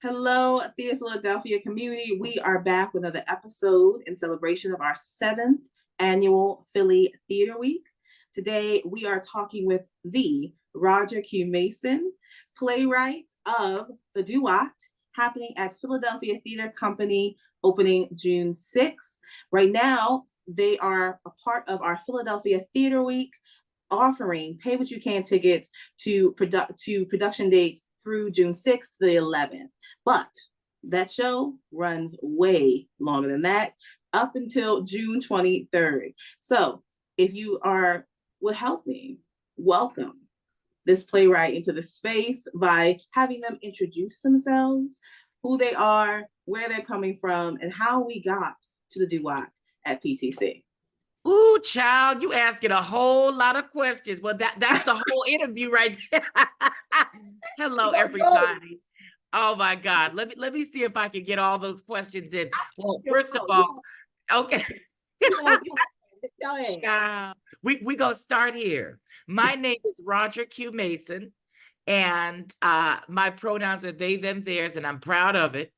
Hello, Theater Philadelphia community. We are back with another episode in celebration of our 7th annual Philly Theater Week. Today, we are talking with the Roger Q. Mason, playwright of the Duat, happening at Philadelphia Theater Company, opening June 6th. Right now, they are a part of our Philadelphia Theater Week, offering pay what you can tickets to production dates through June 6th to the 11th. But that show runs way longer than that, up until June 23rd. So if you would help me welcome this playwright into the space by having them introduce themselves, who they are, where they're coming from, and how we got to the Duat at PTC. Ooh, child, you asking a whole lot of questions. Well, that's the whole interview right there. Hello, everybody. Oh my God. Let me see if I can get all those questions in. Well, first of all, okay. Child, we gonna start here. My name is Roger Q. Mason, and my pronouns are they, them, theirs, and I'm proud of it.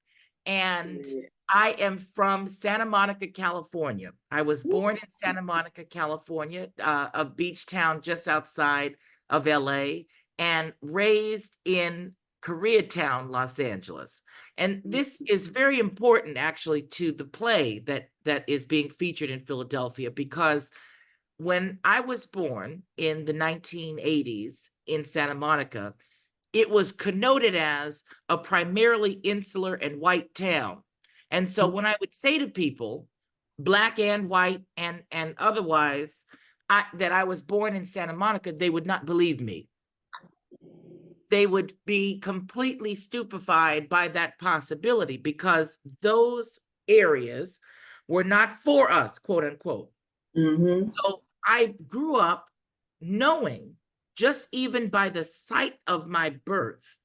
And I am from Santa Monica, California. I was born in Santa Monica, California, a beach town just outside of LA, and raised in Koreatown, Los Angeles. And this is very important, actually, to the play that is being featured in Philadelphia, because when I was born in the 1980s in Santa Monica, it was connoted as a primarily insular and white town. And so when I would say to people, Black and white and otherwise, that I was born in Santa Monica, they would not believe me. They would be completely stupefied by that possibility, because those areas were not for us, quote unquote. So I grew up knowing, just even by the sight of my birth,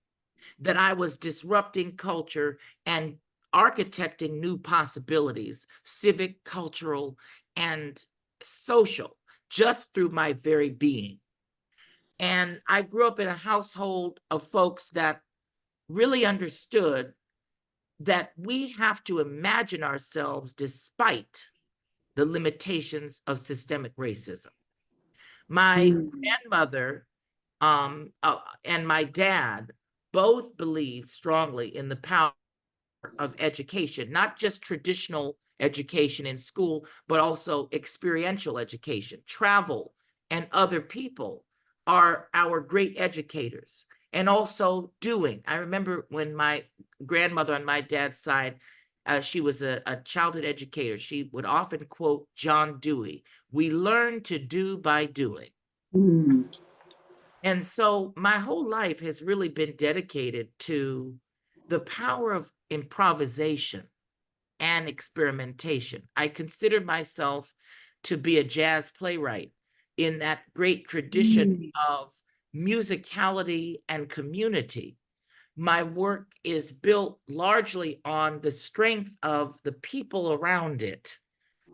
that I was disrupting culture and architecting new possibilities, civic, cultural, and social, just through my very being. And I grew up in a household of folks that really understood that we have to imagine ourselves despite the limitations of systemic racism. My grandmother and my dad both believed strongly in the power of education, not just traditional education in school, but also experiential education. Travel and other people are our great educators. And also doing. I remember when my grandmother on my dad's side, she was a childhood educator. She would often quote John Dewey, "We learn to do by doing." And so my whole life has really been dedicated to the power of improvisation and experimentation. I consider myself to be a jazz playwright in that great tradition of musicality and community. My work is built largely on the strength of the people around it.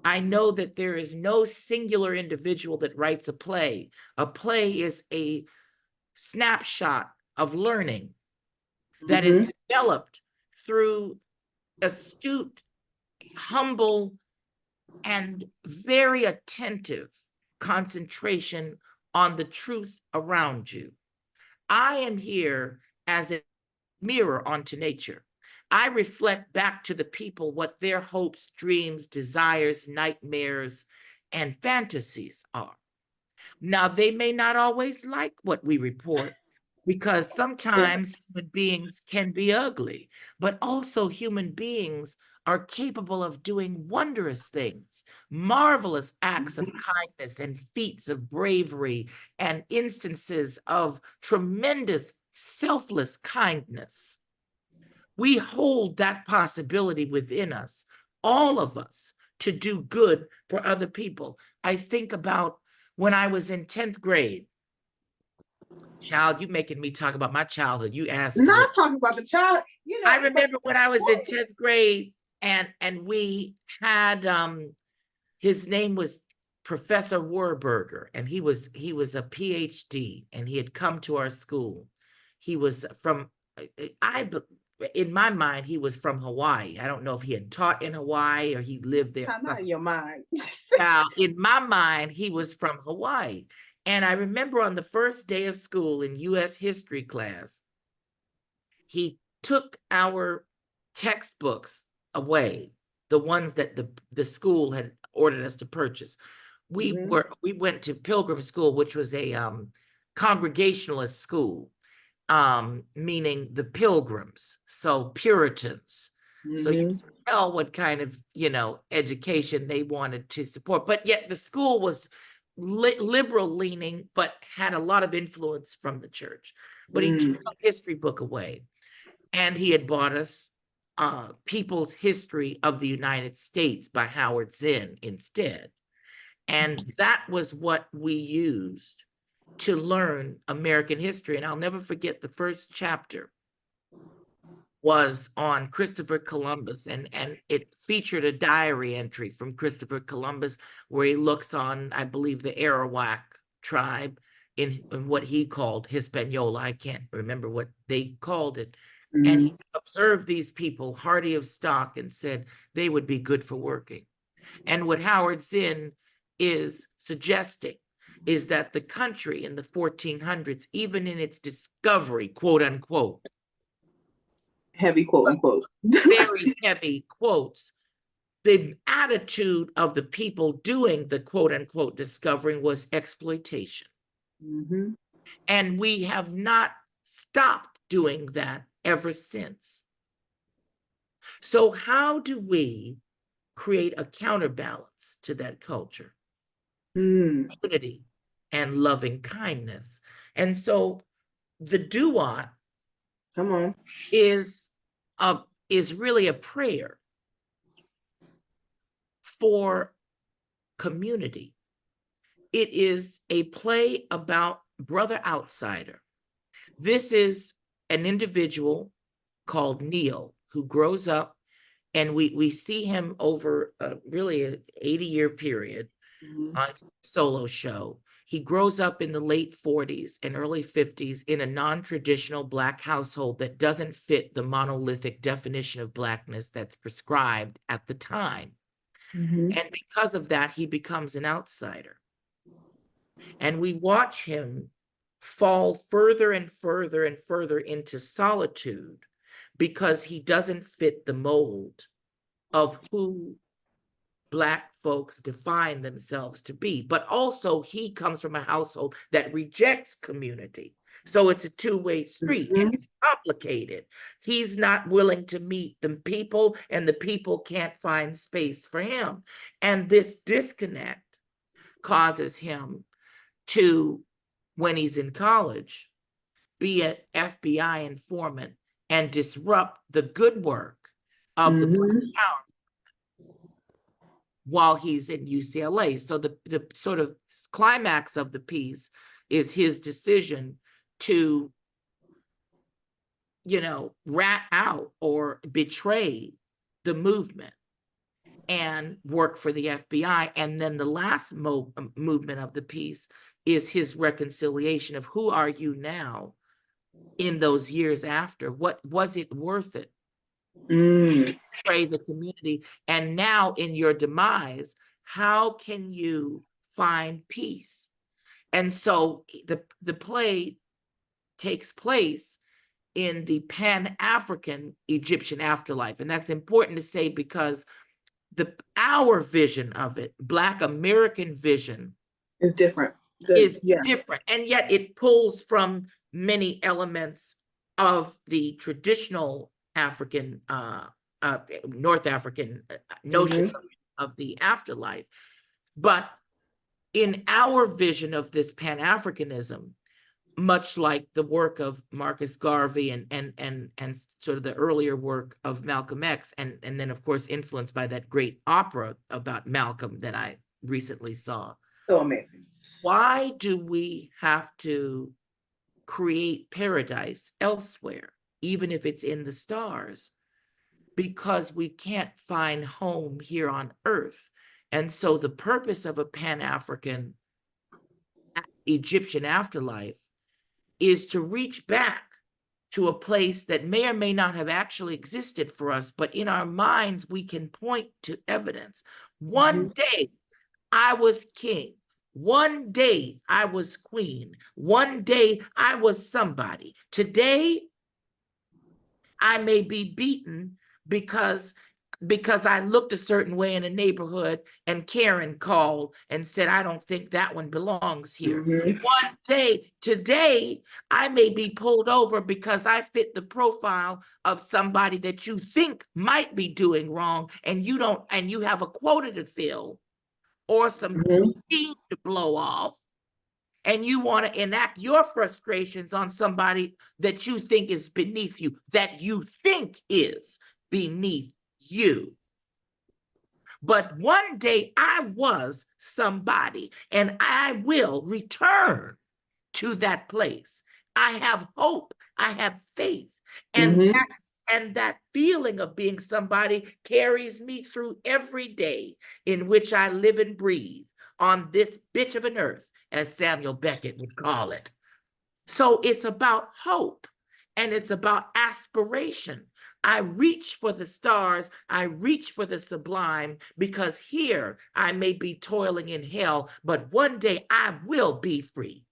I know that there is no singular individual that writes a play. A play is a snapshot of learning that is developed through astute, humble, and very attentive concentration on the truth around you. I am here as a mirror onto nature. I reflect back to the people what their hopes, dreams, desires, nightmares, and fantasies are. Now, they may not always like what we report, because sometimes human beings can be ugly, but also human beings are capable of doing wondrous things, marvelous acts of kindness and feats of bravery and instances of tremendous selfless kindness. We hold that possibility within us, all of us, to do good for other people. I think about when I was in 10th grade. Child, you making me talk about my childhood. You asked. Not talking about the child. I remember when I was in 10th grade, and we had his name was Professor Warburger, and he was a PhD, and he had come to our school. He was from, in my mind, he was from Hawaii. I don't know if he had taught in Hawaii or he lived there. Not in your mind. Now, in my mind, he was from Hawaii. And I remember on the first day of school in U.S. history class, he took our textbooks away, the ones that the school had ordered us to purchase. We went to Pilgrim School, which was a Congregationalist school, meaning the Pilgrims, so Puritans. So you can tell what kind of, education they wanted to support. But yet the school was liberal leaning, but had a lot of influence from the church. But he took a history book away, and he had bought us People's History of the United States by Howard Zinn instead. And that was what we used to learn American history. And I'll never forget the first chapter was on Christopher Columbus, and it featured a diary entry from Christopher Columbus where he looks on, I believe, the Arawak tribe in what he called Hispaniola. I can't remember what they called it. And he observed these people hardy of stock and said they would be good for working. And what Howard Zinn is suggesting is that the country in the 1400s, even in its discovery, quote unquote, heavy quote unquote, very heavy quotes, the attitude of the people doing the quote unquote discovering was exploitation. And we have not stopped doing that ever since. So how do we create a counterbalance to that culture? Unity and loving kindness. And so the Duat is really a prayer for community. It is a play about brother outsider. This is an individual called Neil who grows up, and we see him over really an 80-year period. It's a solo show. He grows up in the late 40s and early 50s in a non-traditional Black household that doesn't fit the monolithic definition of Blackness that's prescribed at the time. And because of that, he becomes an outsider. And we watch him fall further and further and further into solitude because he doesn't fit the mold of who Black folks define themselves to be. But also he comes from a household that rejects community. So it's a two-way street. It's complicated. He's not willing to meet the people, and the people can't find space for him. And this disconnect causes him to, when he's in college, be an FBI informant and disrupt the good work of the Black power while he's in UCLA. So the sort of climax of the piece is his decision to, rat out or betray the movement and work for the FBI. And then the last movement of the piece is his reconciliation of who are you now in those years after? What was it worth it? Betray the community. And now in your demise, how can you find peace? And so the play takes place in the Pan-African Egyptian afterlife. And that's important to say because our vision of it, Black American vision, is different. Different. And yet it pulls from many elements of the traditional African, North African notion of the afterlife. But in our vision of this Pan-Africanism, much like the work of Marcus Garvey and sort of the earlier work of Malcolm X, and then of course influenced by that great opera about Malcolm that I recently saw. So amazing. Why do we have to create paradise elsewhere, even if it's in the stars? Because we can't find home here on Earth. And so the purpose of a Pan-African Egyptian afterlife is to reach back to a place that may or may not have actually existed for us, but in our minds, we can point to evidence. One day I was king. One day I was queen. One day I was somebody. Today I may be beaten because I looked a certain way in a neighborhood and Karen called and said, I don't think that one belongs here. One day, today, I may be pulled over because I fit the profile of somebody that you think might be doing wrong, and you don't, and you have a quota to fill or some steam to blow off, and you want to enact your frustrations on somebody that you think is beneath you, that you think is beneath you. But one day I was somebody, and I will return to that place. I have hope. I have faith. And that feeling of being somebody carries me through every day in which I live and breathe on this bitch of an earth, as Samuel Beckett would call it. So it's about hope, and it's about aspiration. I reach for the stars, I reach for the sublime, because here I may be toiling in hell, but one day I will be free.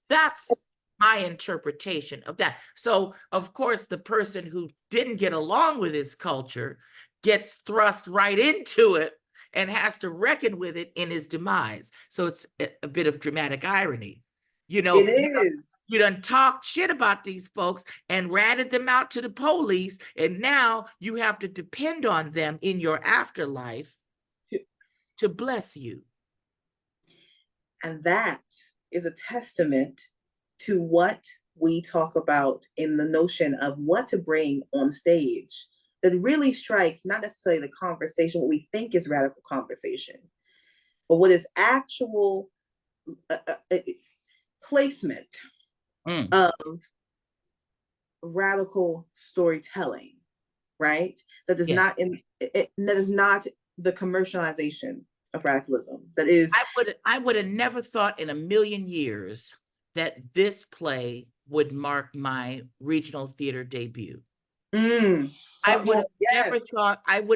That's my interpretation of that. So, of course, the person who didn't get along with his culture gets thrust right into it and has to reckon with it in his demise. So it's a bit of dramatic irony. You know, it is. You done talked shit about these folks and ratted them out to the police, and now you have to depend on them in your afterlife to bless you. And that is a testament to what we talk about in the notion of what to bring on stage that really strikes not necessarily the conversation, what we think is radical conversation, but what is actual placement of radical storytelling, right? That is not that is not the commercialization of radicalism. That is, I would have never thought in a million years that this play would mark my regional theater debut. I would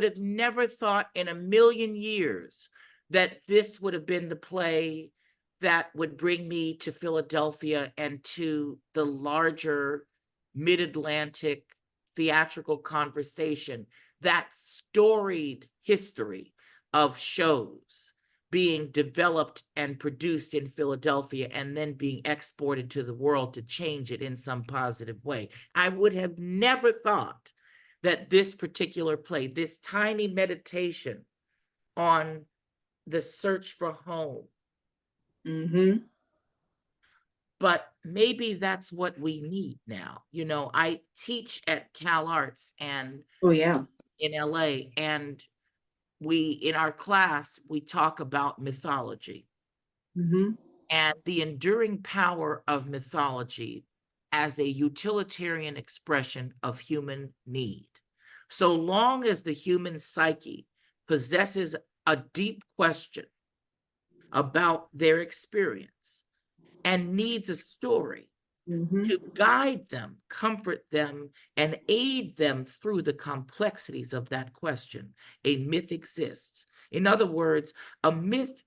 have never thought in a million years that this would have been the play that would bring me to Philadelphia and to the larger mid-Atlantic theatrical conversation, that storied history of shows being developed and produced in Philadelphia and then being exported to the world to change it in some positive way. I would have never thought that this particular play, this tiny meditation on the search for home, but maybe that's what we need now. You know, I teach at Cal Arts and in LA, and in our class, we talk about mythology and the enduring power of mythology as a utilitarian expression of human need. So long as the human psyche possesses a deep question about their experience and needs a story to guide them, comfort them, and aid them through the complexities of that question, a myth exists. In other words, a myth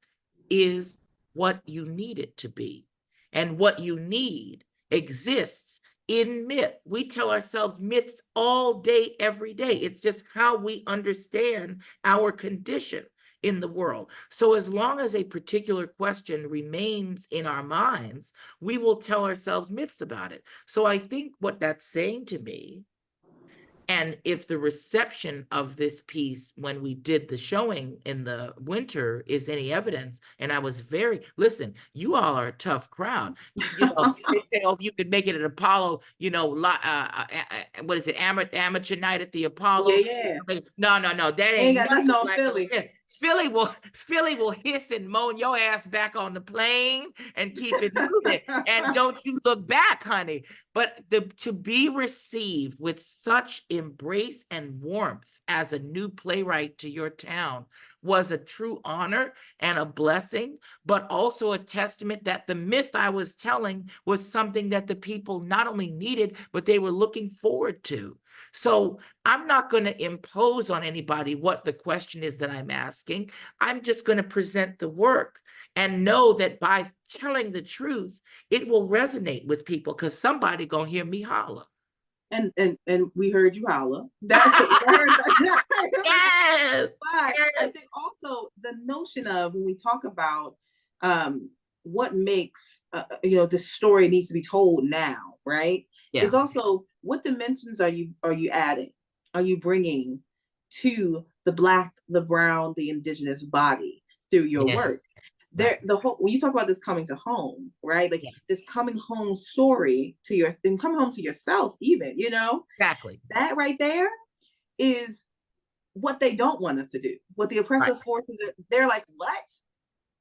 is what you need it to be, and what you need exists in myth. We tell ourselves myths all day, every day. It's just how we understand our condition in the world. So as long as a particular question remains in our minds, we will tell ourselves myths about it. So I think what that's saying to me, and if the reception of this piece when we did the showing in the winter is any evidence, and I was listen, you all are a tough crowd. You know, they say, oh, if you could make it at Apollo, you know, what is it, amateur night at the Apollo? No, that ain't got nothing on Philly. Philly will hiss and moan your ass back on the plane and keep it moving. And don't you look back, honey. But to be received with such embrace and warmth as a new playwright to your town was a true honor and a blessing, but also a testament that the myth I was telling was something that the people not only needed, but they were looking forward to. So I'm not going to impose on anybody what the question is that I'm asking. I'm just going to present the work and know that by telling the truth, it will resonate with people because somebody going to hear me holler. And we heard you holler. That's what we heard. Yes. But I think also the notion of when we talk about what makes this story needs to be told now, right? Yeah. Is also what dimensions are you adding? Are you bringing to the Black, the brown, the indigenous body through your work? The whole when you talk about this coming to home, right? Like this coming home story to coming home to yourself, even, Exactly. That right there is what they don't want us to do. What the oppressive forces, they're like, what?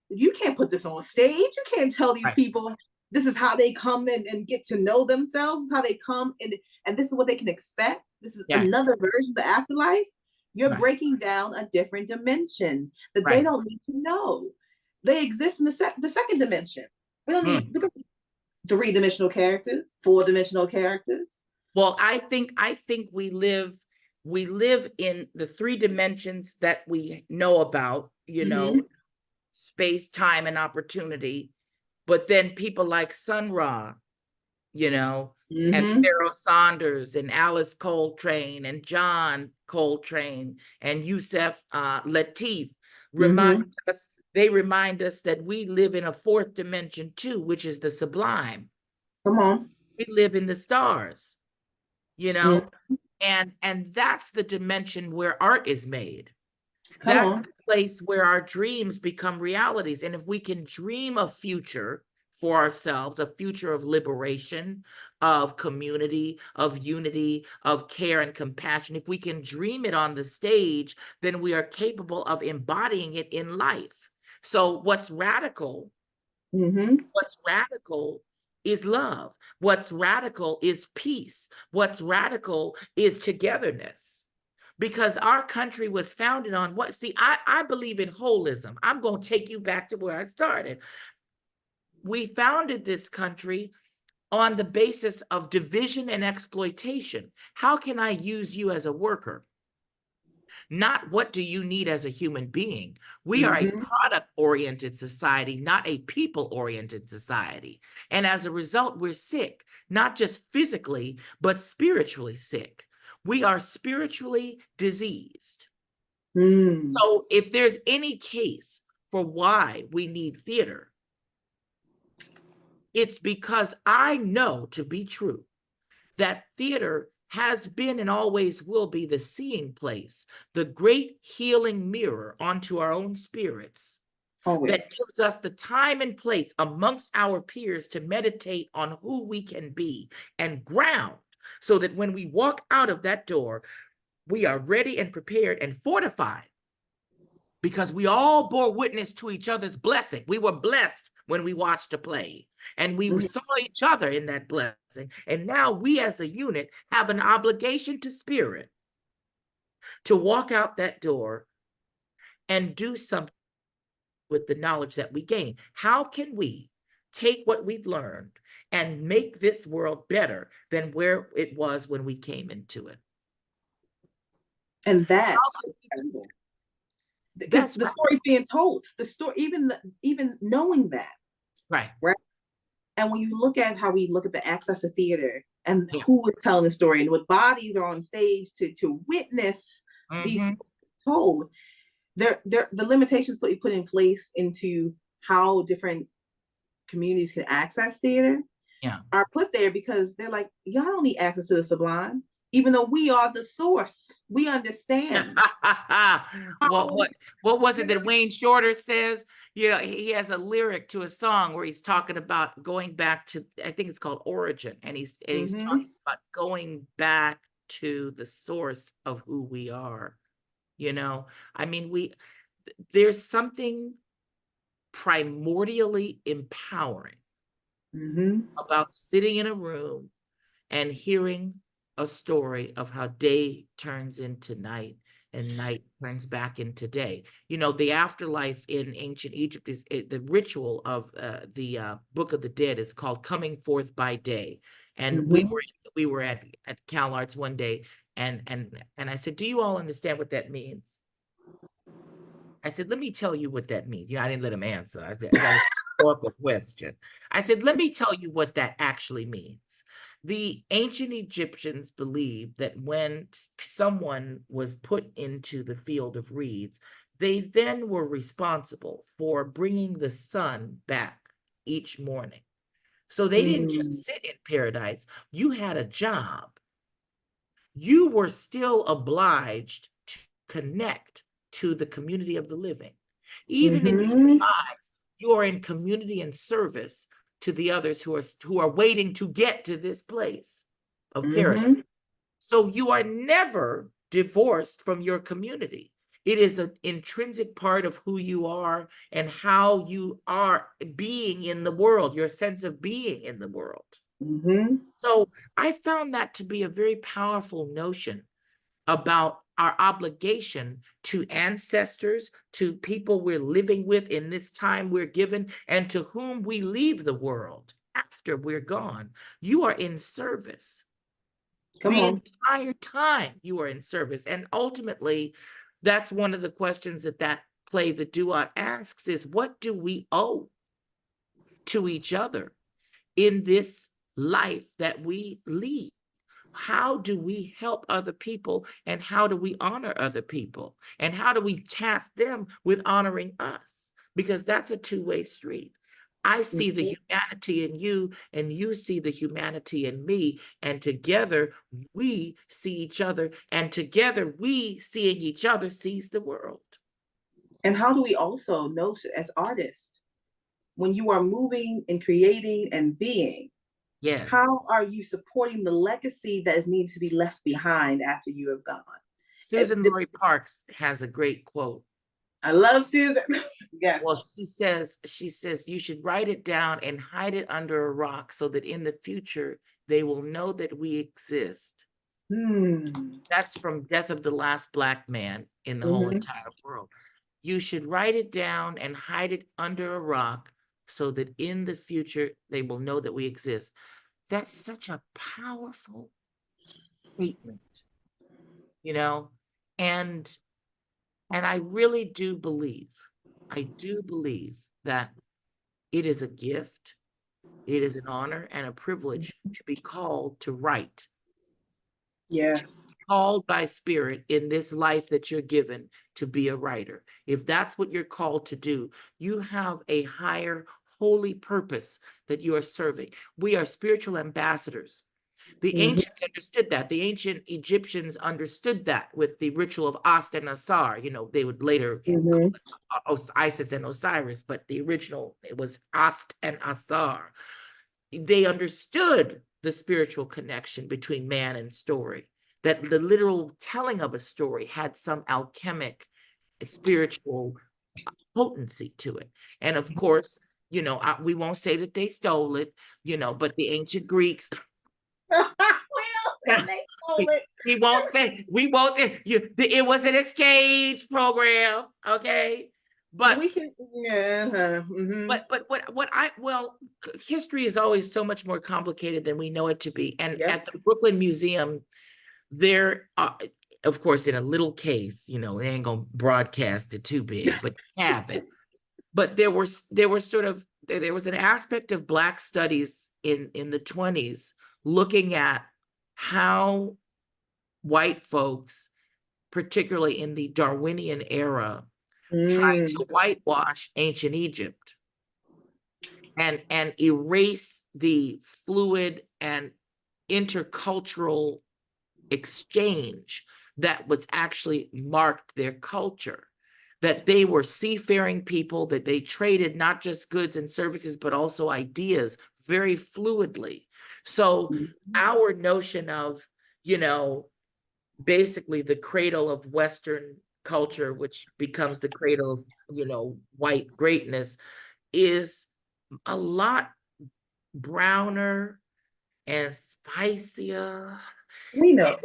You can't put this on stage. You can't tell these people this is how they come and get to know themselves. This is how they come and this is what they can expect. This is another version of the afterlife. You're breaking down a different dimension that they don't need to know. They exist in the second dimension. We don't need 3-dimensional characters, 4-dimensional characters. Well, I think we live in the 3 dimensions that we know about, space, time, and opportunity. But then people like Sun Ra, and Pharaoh Saunders and Alice Coltrane and John Coltrane and Yusef Lateef remind us that we live in a 4th dimension too, which is the sublime. Come on. We live in the stars, and that's the dimension where art is made. That's the place where our dreams become realities. And if we can dream a future for ourselves, a future of liberation, of community, of unity, of care and compassion, if we can dream it on the stage, then we are capable of embodying it in life. So what's radical? What's radical is love. What's radical is peace. What's radical is togetherness. Because our country was founded on what? See, I believe in holism. I'm going to take you back to where I started. We founded this country on the basis of division and exploitation. How can I use you as a worker? Not what do you need as a human being. We are a product-oriented society, not a people-oriented society. And as a result, we're sick, not just physically, but spiritually sick. We are spiritually diseased. So if there's any case for why we need theater, it's because I know to be true that theater has been and always will be the seeing place, the great healing mirror onto our own spirits. That gives us the time and place amongst our peers to meditate on who we can be and ground, so that when we walk out of that door, we are ready and prepared and fortified, because we all bore witness to each other's blessing. We were blessed when we watched a play, and we saw each other in that blessing. And now we as a unit have an obligation to spirit to walk out that door and do something with the knowledge that we gain. How can we take what we've learned and make this world better than where it was when we came into it? And that's the story's being told. The story, even knowing that, right. And when you look at how we look at the access to theater and who is telling the story and what bodies are on stage to witness these stories told, the limitations put in place into how different communities can access theater are put there because they're like, y'all don't need access to the sublime, even though we are the source. We understand. What was it that Wayne Shorter says? He has a lyric to a song where he's talking about going back to, I think it's called Origin, and he's talking about going back to the source of who we are. I mean, there's something primordially empowering about sitting in a room and hearing a story of how day turns into night and night turns back into day. You know, the afterlife in ancient Egypt is the ritual of the Book of the Dead is called coming forth by day. And we were at Cal Arts one day, and I said, "Do you all understand what that means?" I said, "Let me tell you what that means." You know, I didn't let him answer. I got a rhetorical question. I said, "Let me tell you what that actually means." The ancient Egyptians believed that when someone was put into the field of reeds, they then were responsible for bringing the sun back each morning. So they didn't just sit in paradise. You had a job. You were still obliged to connect to the community of the living. Even in your lives, you are in community and service to the others who are waiting to get to this place of paradise. So you are never divorced from your community. It is an intrinsic part of who you are and how you are being in the world, your sense of being in the world. So I found that to be a very powerful notion about our obligation to ancestors, to people we're living with in this time we're given, and to whom we leave the world after we're gone. You are in service. The entire time you are in service. And ultimately, that's one of the questions that play, the Duat, asks is, what do we owe to each other in this life that we lead? How do we help other people, and how do we honor other people, and how do we task them with honoring us? Because that's a two-way street. I see the humanity in you, and you see the humanity in me, and together we see each other, and together we seeing each other sees the world. And how do we also know, as artists, when you are moving and creating and being, Yes. how are you supporting the legacy that needs to be left behind after you have gone? Susan Laurie Parks has a great quote. I love Susan. Yes. Well, she says, you should write it down and hide it under a rock so that in the future they will know that we exist. That's from Death of the Last Black Man in the whole entire world. You should write it down and hide it under a rock so that in the future they will know that we exist. That's such a powerful statement, you know, and I really do believe, that it is a gift, it is an honor and a privilege to be called to write. Yes. Called by spirit in this life that you're given to be a writer. If that's what you're called to do, you have a higher holy purpose that you are serving. We are spiritual ambassadors. The ancients understood that. The ancient Egyptians understood that with the ritual of Ast and Asar. You know, they would later call it Isis and Osiris, but the original, it was Ast and Asar. They understood the spiritual connection between man and story, that the literal telling of a story had some alchemic spiritual potency to it. And of course, you know, we won't say that they stole it, you know, but the ancient Greeks, we won't say it was an exchange program, okay? But we can, but history is always so much more complicated than we know it to be. And at the Brooklyn Museum, there of course, in a little case, you know, they ain't gonna broadcast it too big, but have it. But there was an aspect of Black studies in the 20s looking at how white folks, particularly in the Darwinian era, tried to whitewash ancient Egypt and erase the fluid and intercultural exchange that was actually marked their culture, that they were seafaring people, that they traded not just goods and services, but also ideas very fluidly. So our notion of, you know, basically the cradle of Western culture, which becomes the cradle of, white greatness, is a lot browner and spicier. We know.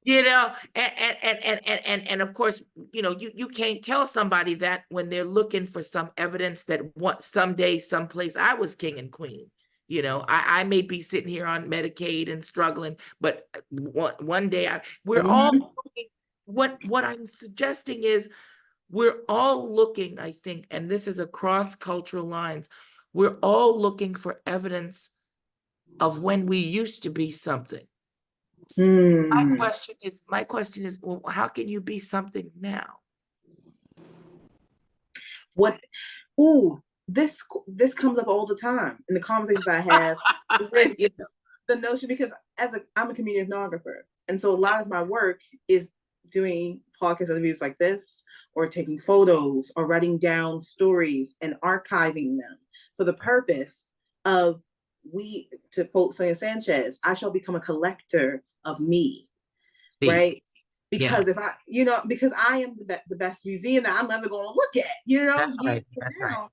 And of course, you can't tell somebody that when they're looking for some evidence that someday, someplace I was king and queen. I may be sitting here on Medicaid and struggling, but one day we're all looking. What I'm suggesting is we're all looking, I think, and this is across cultural lines, we're all looking for evidence of when we used to be something. My question is, well, how can you be something now? This comes up all the time in the conversations I have with the notion, because I'm a community ethnographer, and so a lot of my work is doing podcast interviews like this, or taking photos, or writing down stories and archiving them for the purpose of, to quote Sonia Sanchez, I shall become a collector of me. Right? Because if because I am the best museum that I'm ever going to look at, That's right. That's right.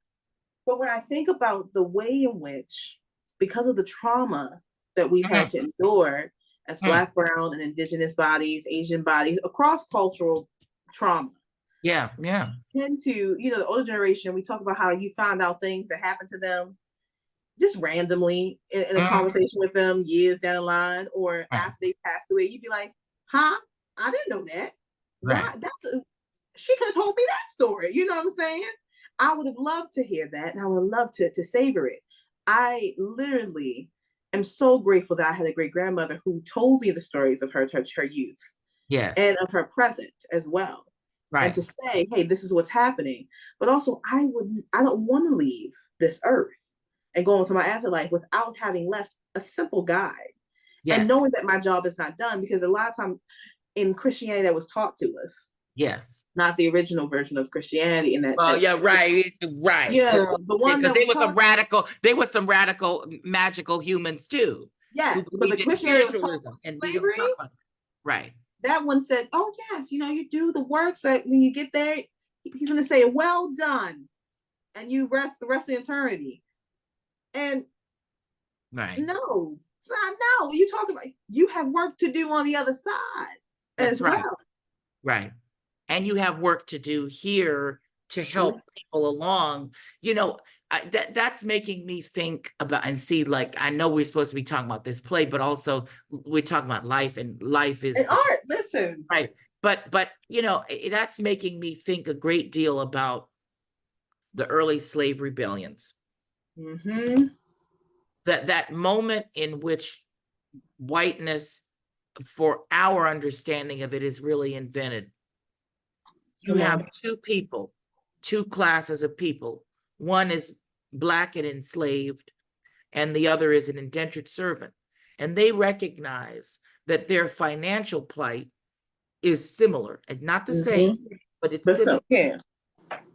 But when I think about the way in which, because of the trauma that we've had to endure as Black, brown, and indigenous bodies, Asian bodies, across cultural trauma. Yeah. Tend to, the older generation, we talk about how you find out things that happen to them just randomly in a conversation with them years down the line, or after they passed away. You'd be like, huh? I didn't know that. Right. Why? She could have told me that story. You know what I'm saying? I would have loved to hear that, and I would have loved to savor it. I literally am so grateful that I had a great grandmother who told me the stories of her youth, and of her present as well. Right. And to say, hey, this is what's happening. But also, I don't want to leave this earth and go into my afterlife without having left a simple guide. And knowing that my job is not done, because a lot of time in Christianity that was taught to us. Not the original version of Christianity. And that. Well, right. Yeah, the one that they were some radical, magical humans too. Yes, but the Christianity was taught and slavery. Right. That one said, "Oh yes, you do the work. So when you get there, he's going to say, well done,' and you rest the rest of eternity." And no, it's not. No, you talk about, you have work to do on the other side. That's as well. Right. And you have work to do here to help people along. That's making me think about and see, like, I know we're supposed to be talking about this play, but also we're talking about life, and life is art. Listen. Right. But that's making me think a great deal about the early slave rebellions. That moment in which whiteness, for our understanding of it, is really invented. You have two classes of people. One is Black and enslaved, and the other is an indentured servant. And they recognize that their financial plight is similar, and not the same, but it's similar.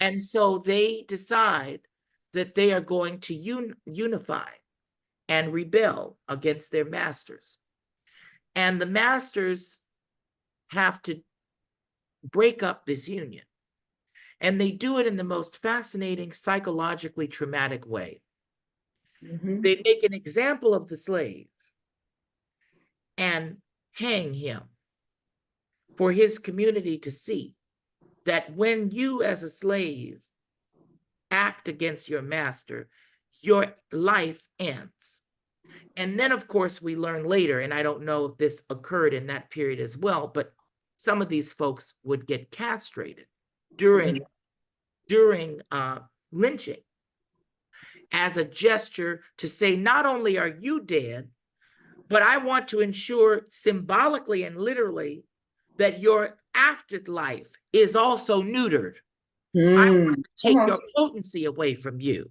And so they decide that they are going to unify and rebel against their masters. And the masters have to break up this union. And they do it in the most fascinating, psychologically traumatic way. They make an example of the slave and hang him for his community to see that when you as a slave act against your master, your life ends. And then, of course, we learn later, and I don't know if this occurred in that period as well, but some of these folks would get castrated during lynching as a gesture to say, not only are you dead, but I want to ensure symbolically and literally that your afterlife is also neutered. I want to take your potency away from you.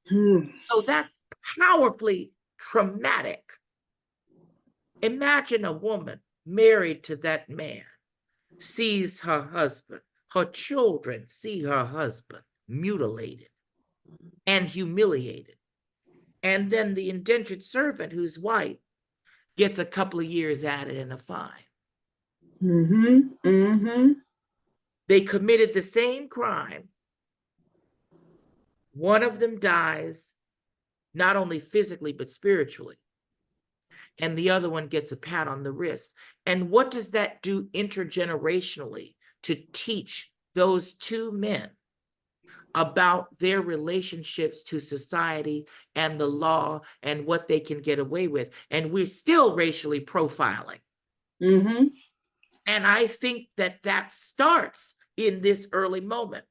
So that's powerfully traumatic. Imagine a woman married to that man, sees her husband, her children see her husband mutilated and humiliated. And then the indentured servant, who's white, gets a couple of years at it and a fine. They committed the same crime. One of them dies, not only physically, but spiritually. And the other one gets a pat on the wrist. And what does that do intergenerationally to teach those two men about their relationships to society and the law and what they can get away with? And we're still racially profiling. Mm-hmm. And I think that that starts in this early moment.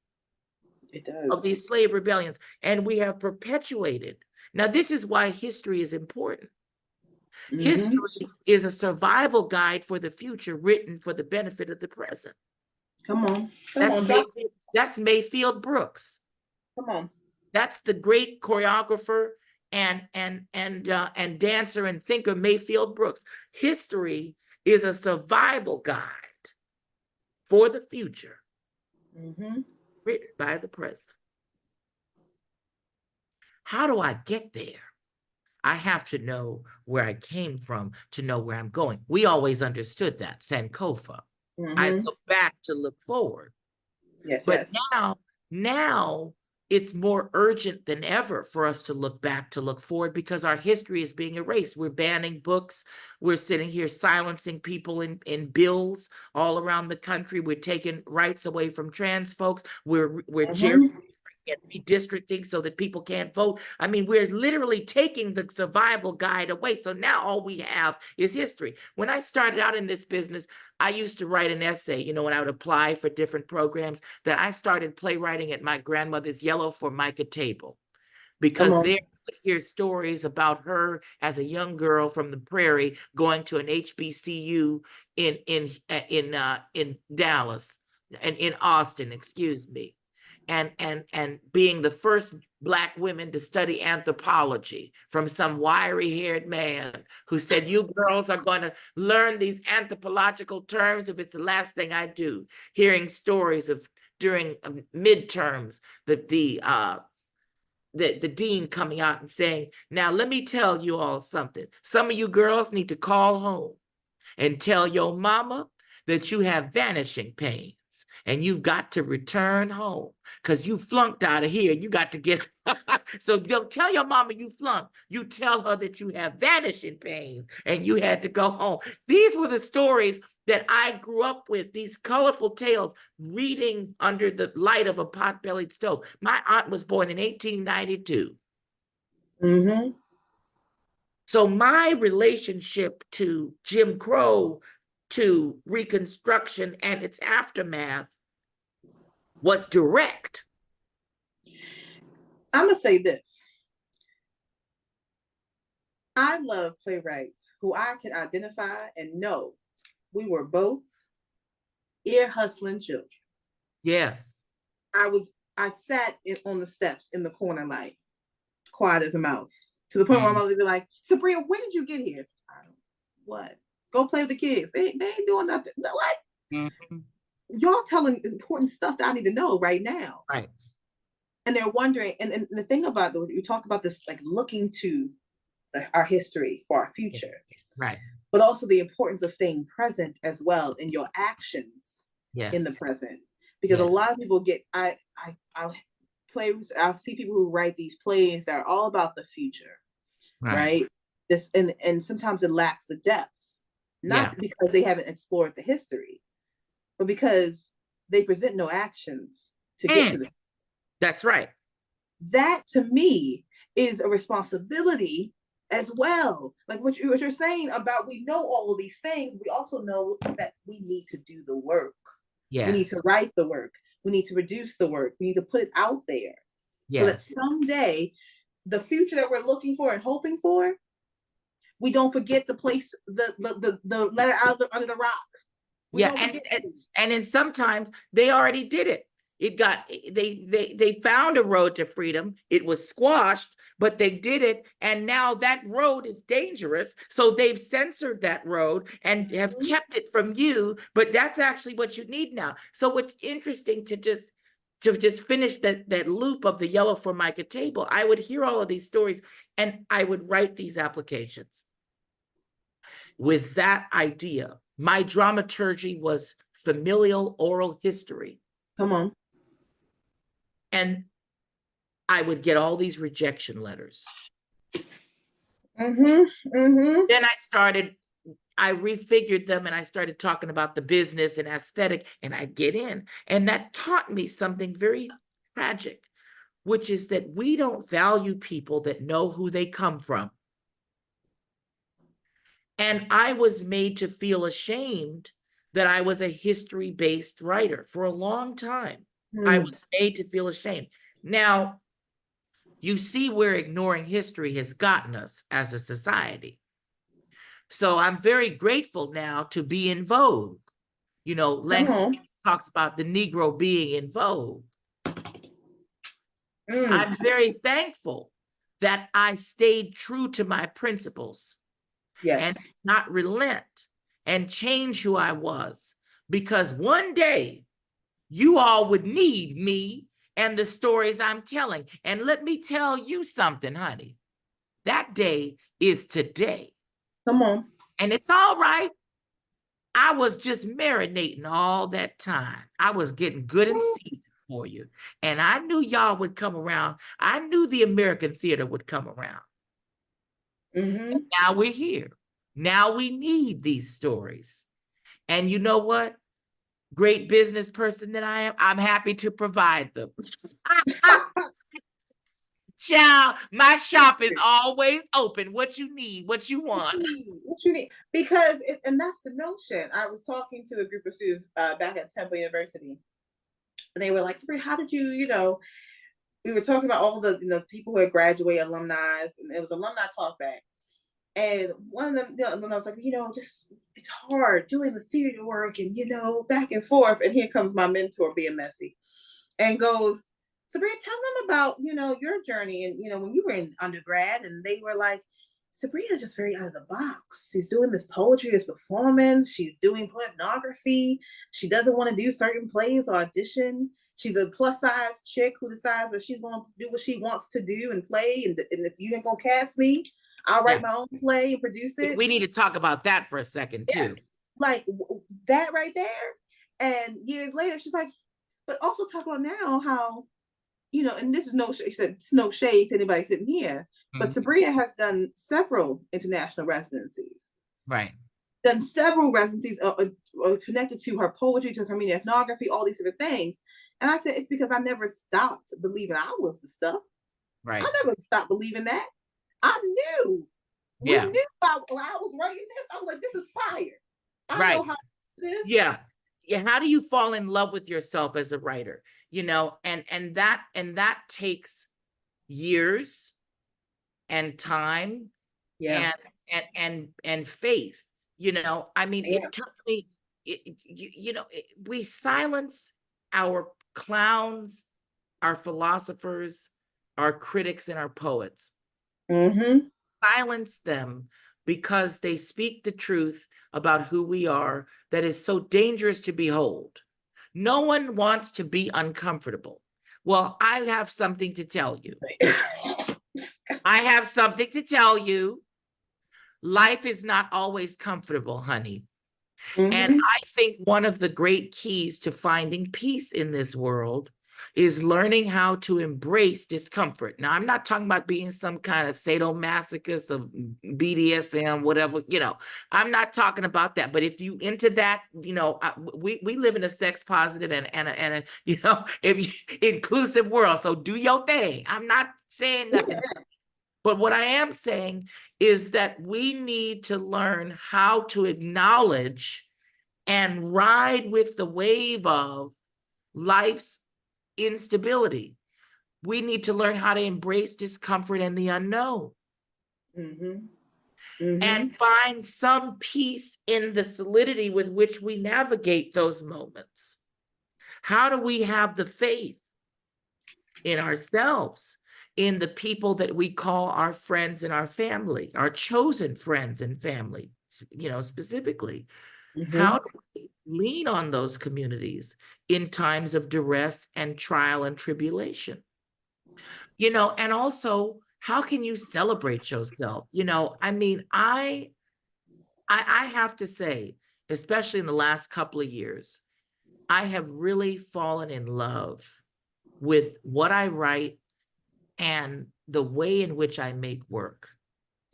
It Of does. these slave rebellions. And we have perpetuated. Now, this is why history is important. Mm-hmm. History is a survival guide for the future, written for the benefit of the present. Come on. That's Mayfield Brooks. Come on. That's the great choreographer and dancer and thinker Mayfield Brooks. History is a survival guide for the future, Mm-hmm. written by the present. How do I get there? I have to know where I came from to know where I'm going. We always understood that, Sankofa. Mm-hmm. I look back to look forward. Yes, but yes. now it's more urgent than ever for us to look back, to look forward, because our history is being erased. We're banning books. We're sitting here silencing people in bills all around the country. We're taking rights away from trans folks. We're Mm-hmm. and redistricting so that people can't vote. I mean, we're literally taking the survival guide away. So now all we have is history. When I started out in this business, I used to write an essay, you know, when I would apply for different programs, that I started playwriting at my grandmother's yellow formica table, because there would hear stories about her as a young girl from the prairie going to an HBCU in Dallas and in Austin, excuse me. And being the first Black women to study anthropology from some wiry-haired man who said, you girls are going to learn these anthropological terms if it's the last thing I do. Hearing stories of during midterms that the dean coming out and saying, now let me tell you all something. Some of you girls need to call home and tell your mama that you have vanishing pains and you've got to return home because you flunked out of here. You got to get, so don't tell your mama you flunked. You tell her that you have vanishing pains and you had to go home. These were the stories that I grew up with, these colorful tales, reading under the light of a pot-bellied stove. My aunt was born in 1892. Mm-hmm. So my relationship to Jim Crow, to Reconstruction and its aftermath, was direct. I'm going to say this. I love playwrights who I can identify and know we were both ear hustling children. Yes. I sat on the steps in the corner, like quiet as a mouse, to the point where my mother would be like, Sabriya, when did you get here? What? Go play with the kids. They ain't doing nothing. What? Mm-hmm. Y'all telling important stuff that I need to know right now. Right. And they're wondering, and the thing about you talk about this, like looking to our history for our future. Right. But also the importance of staying present as well in your actions in the present. Because a lot of people I see people who write these plays that are all about the future. Right? This and sometimes it lacks the depth. Not because they haven't explored the history, but because they present no actions to get to the. That's right. That to me is a responsibility as well. Like what you're saying about, we know all of these things. We also know that we need to do the work. Yes. We need to write the work. We need to produce the work. We need to put it out there. Yes. So that someday the future that we're looking for and hoping for, we don't forget to place the letter out under the rock. And then sometimes they already did it. They found a road to freedom. It was squashed, but they did it. And now that road is dangerous. So they've censored that road and have kept it from you. But that's actually what you need now. So it's interesting to just finish that loop of the yellow formica table. I would hear all of these stories and I would write these applications with that idea. My dramaturgy was familial oral history. Come on. And I would get all these rejection letters. Mm-hmm. Mm-hmm. Then I refigured them and I started talking about the business and aesthetic, and I'd get in. And that taught me something very tragic, which is that we don't value people that know who they come from. And I was made to feel ashamed that I was a history-based writer for a long time. I was made to feel ashamed. Now, you see where ignoring history has gotten us as a society. So I'm very grateful now to be in vogue. You know, Langston talks about the Negro being in vogue. I'm very thankful that I stayed true to my principles. Yes. And not relent and change who I was, because one day you all would need me and the stories I'm telling. And let me tell you something, honey. That day is today. Come on. And it's all right. I was just marinating all that time. I was getting good and seasoned for you. And I knew y'all would come around. I knew the American theater would come around. And now we're here. Now we need these stories. And you know what? Great business person that I am, I'm happy to provide them. Child, my shop is always open. What you need, what you want. What you need. Because, and that's the notion. I was talking to a group of students back at Temple University. And they were like, Sabriya, how did you, we were talking about all the people who had graduated, alumni, and it was alumni talk back. And one of them, when I was like, just it's hard doing the theater work and back and forth. And here comes my mentor being messy, and goes, Sabriya, tell them about your journey and when you were in undergrad, and they were like, Sabriya is just very out of the box. She's doing this poetry as performance. She's doing pornography. She doesn't want to do certain plays or audition. She's a plus size chick who decides that she's going to do what she wants to do and play. And if you ain't going to cast me, I'll write my own play and produce it. We need to talk about that for a second, too. Yes. Like that right there. And years later, she's like, but also talk about now how, and this is she said, it's no shade to anybody sitting here, but Sabriya has done several international residencies. Right. Done several residencies connected to her poetry, to her community ethnography, all these different things. And I said, it's because I never stopped believing I was the stuff. Right. I never stopped believing that. I knew. Yeah. We knew while I was writing this. I was like, this is fire. I know how to do this. Yeah. Yeah. How do you fall in love with yourself as a writer? And that takes years and time. Yeah. And faith. I mean, it took me, we silence our clowns, our philosophers, our critics, and our poets. Silence them because they speak the truth about who we are that is so dangerous to behold. No one wants to be uncomfortable. Well, I have something to tell you. I have something to tell you. Life is not always comfortable, honey. And I think one of the great keys to finding peace in this world is learning how to embrace discomfort. Now, I'm not talking about being some kind of sadomasochist of BDSM, whatever, I'm not talking about that. But if you into that, we live in a sex positive and a inclusive world. So do your thing. I'm not saying nothing. But what I am saying is that we need to learn how to acknowledge and ride with the wave of life's instability. We need to learn how to embrace discomfort and the unknown. And find some peace in the solidity with which we navigate those moments. How do we have the faith in ourselves, in the people that we call our friends and our family, our chosen friends and family, specifically? How do we lean on those communities in times of duress and trial and tribulation? And also, how can you celebrate yourself? I mean, I have to say, especially in the last couple of years, I have really fallen in love with what I write and the way in which I make work.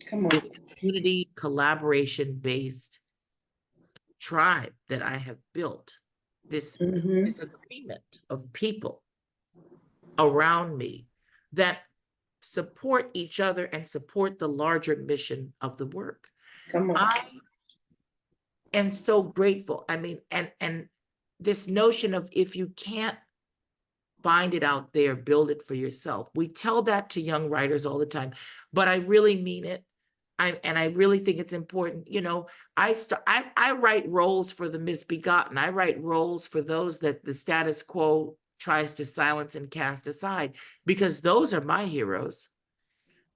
Come on. This community collaboration-based tribe that I have built, this agreement of people around me that support each other and support the larger mission of the work. Come on. I am so grateful. I mean, and this notion of, if you can't find it out there, build it for yourself. We tell that to young writers all the time, but I really mean it. I really think it's important. You know, I write roles for the misbegotten. I write roles for those that the status quo tries to silence and cast aside, because those are my heroes.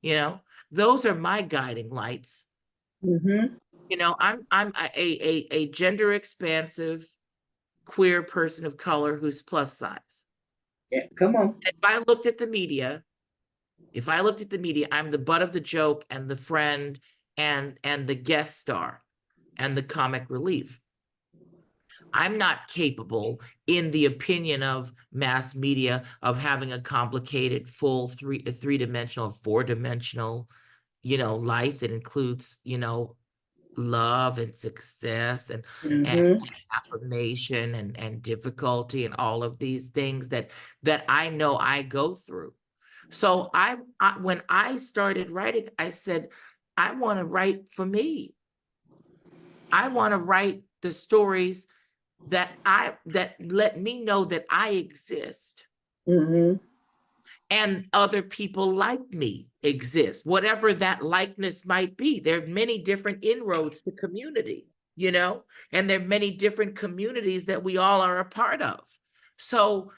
You know, those are my guiding lights. You know, I'm a gender expansive queer person of color who's plus size. Yeah, come on. If I looked at the media, I'm the butt of the joke and the friend and the guest star and the comic relief. I'm not capable, in the opinion of mass media, of having a complicated, full three-dimensional, four-dimensional, you know, life that includes, you know, love and success and affirmation and difficulty and all of these things that I know I go through. So when I started writing, I said, I want to write for me. I want to write the stories that let me know that I exist. And other people like me exist, whatever that likeness might be. There are many different inroads to community, you know, and there are many different communities that we all are a part of. So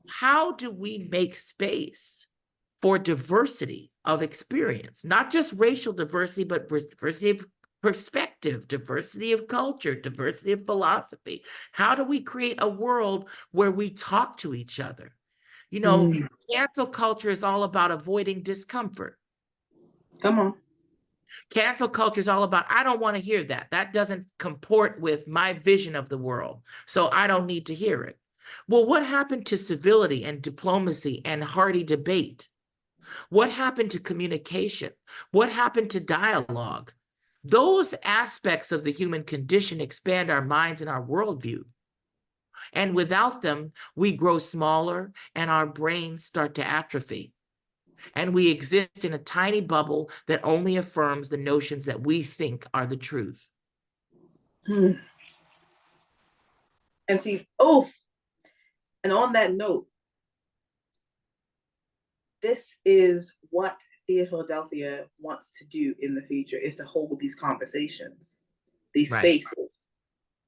how do we make space for diversity of experience, not just racial diversity, but diversity of perspective, diversity of culture, diversity of philosophy? How do we create a world where we talk to each other? You know, cancel culture is all about avoiding discomfort. Come on. Cancel culture is all about, I don't want to hear that. That doesn't comport with my vision of the world, so I don't need to hear it. Well, what happened to civility and diplomacy and hearty debate? What happened to communication? What happened to dialogue? Those aspects of the human condition expand our minds and our worldview. And without them, we grow smaller and our brains start to atrophy. And we exist in a tiny bubble that only affirms the notions that we think are the truth. And see, and on that note, this is what Theater Philadelphia wants to do in the future, is to hold these conversations, these spaces.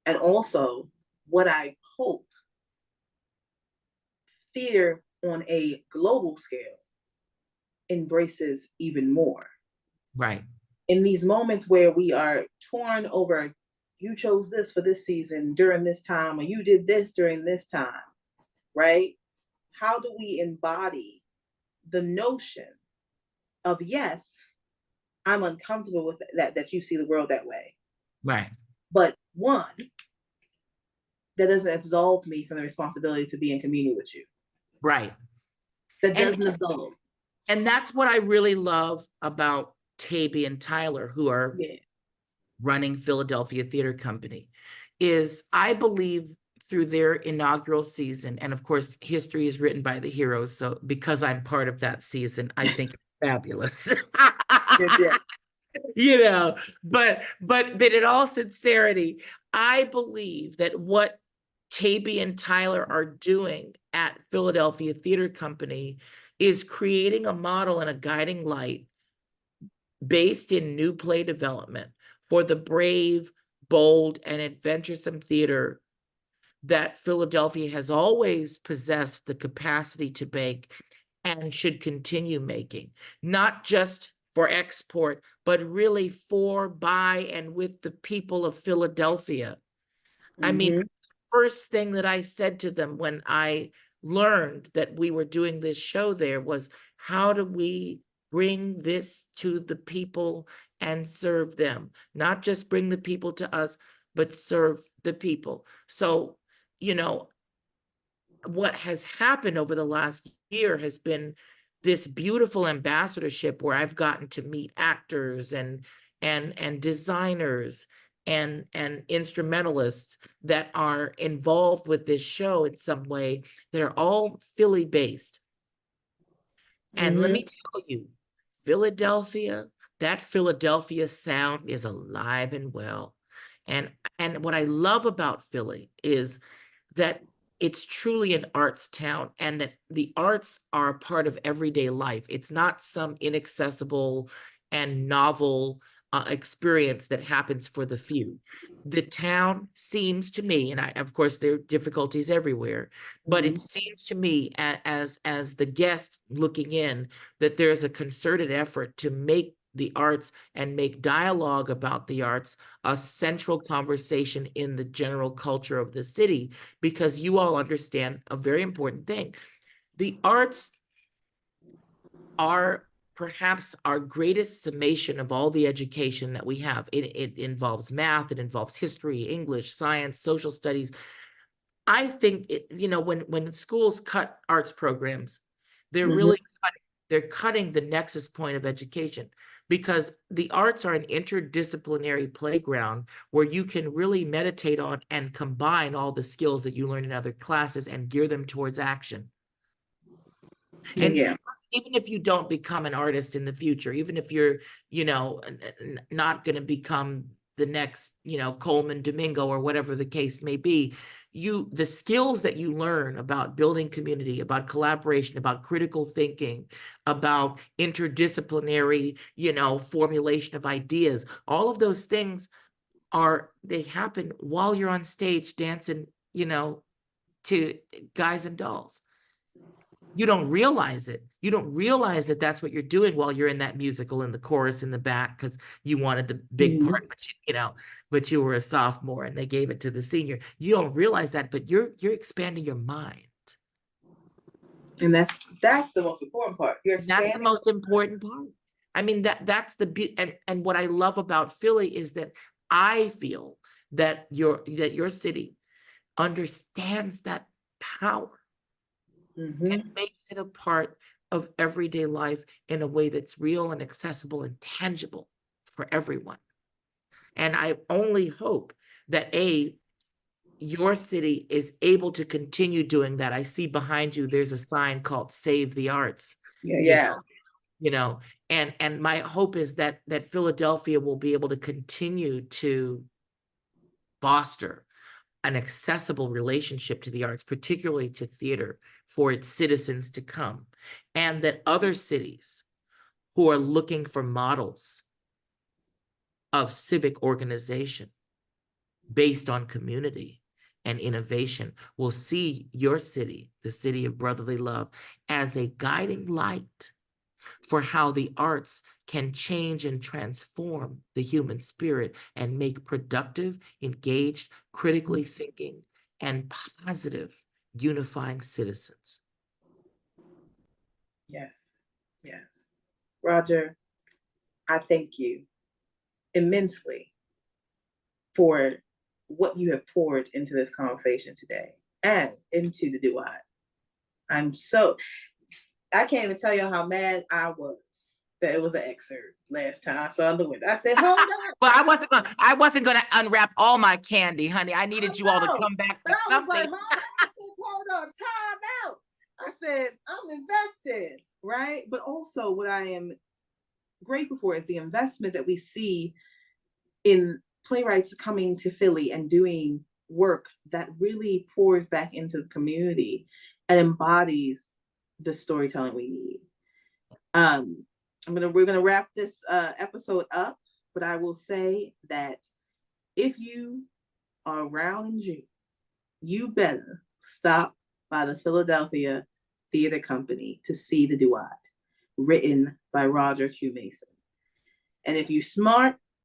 And also, what I hope theater on a global scale embraces even more. Right. In these moments where we are torn over, you chose this for this season during this time, or you did this during this time, right? How do we embody the notion of, yes, I'm uncomfortable with that you see the world that way. Right. But one, that doesn't absolve me from the responsibility to be in communion with you. Right. That doesn't absolve. And that's what I really love about Taby and Tyler, who are running Philadelphia Theater Company, is I believe through their inaugural season, and of course, history is written by the heroes. So because I'm part of that season, I think it's fabulous. You know, but in all sincerity, I believe that what Taby and Tyler are doing at Philadelphia Theater Company is creating a model and a guiding light based in new play development for the brave, bold, and adventuresome theater that Philadelphia has always possessed the capacity to make and should continue making, not just for export, but really for, by, and with the people of Philadelphia. I mean, first thing that I said to them when I learned that we were doing this show there was, how do we bring this to the people and serve them? Not just bring the people to us, but serve the people. So you know, what has happened over the last year has been this beautiful ambassadorship where I've gotten to meet actors and designers and instrumentalists that are involved with this show in some way, that are all Philly based. And let me tell you, Philadelphia, that Philadelphia sound is alive and well. And what I love about Philly is that it's truly an arts town, and that the arts are a part of everyday life. It's not some inaccessible and novel experience that happens for the few. The town seems to me, and of course there are difficulties everywhere, but it seems to me as the guest looking in, that there's a concerted effort to make the arts and make dialogue about the arts a central conversation in the general culture of the city, because you all understand a very important thing. The arts are perhaps our greatest summation of all the education that we have. It involves math, it involves history, English, science, social studies. I think when schools cut arts programs, they're really cutting the nexus point of education, because the arts are an interdisciplinary playground where you can really meditate on and combine all the skills that you learn in other classes and gear them towards action. And even if you don't become an artist in the future, even if you're, not going to become the next, Coleman Domingo or whatever the case may be, the skills that you learn about building community, about collaboration, about critical thinking, about interdisciplinary, formulation of ideas, all of those things they happen while you're on stage dancing, to Guys and Dolls. You don't realize it. You don't realize that that's what you're doing while you're in that musical, in the chorus in the back, because you wanted the big part, but you were a sophomore and they gave it to the senior. You don't realize that, but you're expanding your mind. And that's the most important part. That's the most important part. I mean, that's the beauty. And what I love about Philly is that I feel that your city understands that power. And makes it a part of everyday life in a way that's real and accessible and tangible for everyone. And I only hope that your city is able to continue doing that. I see behind you, there's a sign called Save the Arts. And my hope is that Philadelphia will be able to continue to foster an accessible relationship to the arts, particularly to theater, for its citizens to come, and that other cities who are looking for models of civic organization based on community and innovation will see your city, the city of brotherly love, as a guiding light for how the arts can change and transform the human spirit and make productive, engaged, critically thinking, and positive, unifying citizens. Yes. Roger, I thank you immensely for what you have poured into this conversation today and into the Duat. I can't even tell you how mad I was that it was an excerpt last time I saw the window. I said, hold on. Well, I wasn't gonna unwrap all my candy, honey. I needed you all to come back for something. I was like, I said, hold on, time out. I said, I'm invested, right? But also what I am grateful for is the investment that we see in playwrights coming to Philly and doing work that really pours back into the community and embodies the storytelling we need. We're gonna wrap this episode up, but I will say that if you are around in June, you better stop by the Philadelphia Theater Company to see the Duat, written by Roger Q. Mason. And if you're smart,